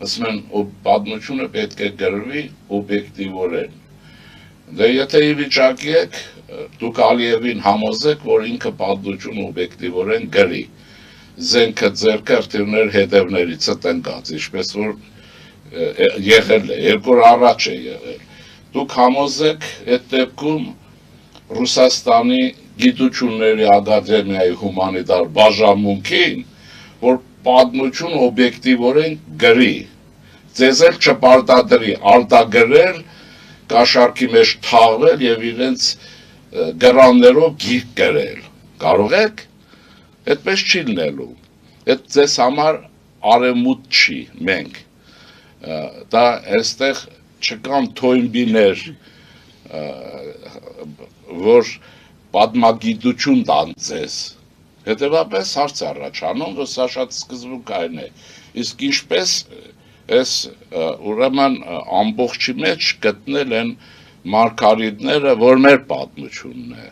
ասում են պատմությունը պետք է գրվի օբյեկտիվորեն։ Դե եթե ի վիճակի եք, դուք Ալիևին համոզեք, որ ինքը պատմությունը օբյեկտիվորեն գրի, զենքը ձեռքը հրթիռներ հետևներից է տնկած, ինչպես որ եղել է, 2 օր առաջ է եղել։ Դուք համոզեք այդ դեպքում Ռուսաստանի գիտությունների ակադեմիայի հումանիտար բաժանմունքին, որ պատմություն օբյեկտիվորեն գրի, ձեզ էլ չպարտադրի արտագրել, կաշառքի մեջ թաղվել եւ իրենց գրաններով գիրք գրել։ Կարող եք։ Այդպես չի լինելու։ Այդ ձեզ համար արեմուտ չի, մենք։ Դա այստեղ չկան թոյմբիներ, որ պատմագիտություն տան ձեզ։ Հետևաբար հարց առաջանում, որ սա շատ սկզբունքային է։ Իսկ ինչպես այս ուրեմն ամբողջի մեջ գտնել են մարգարիտները, որ մեր պատմությունն է։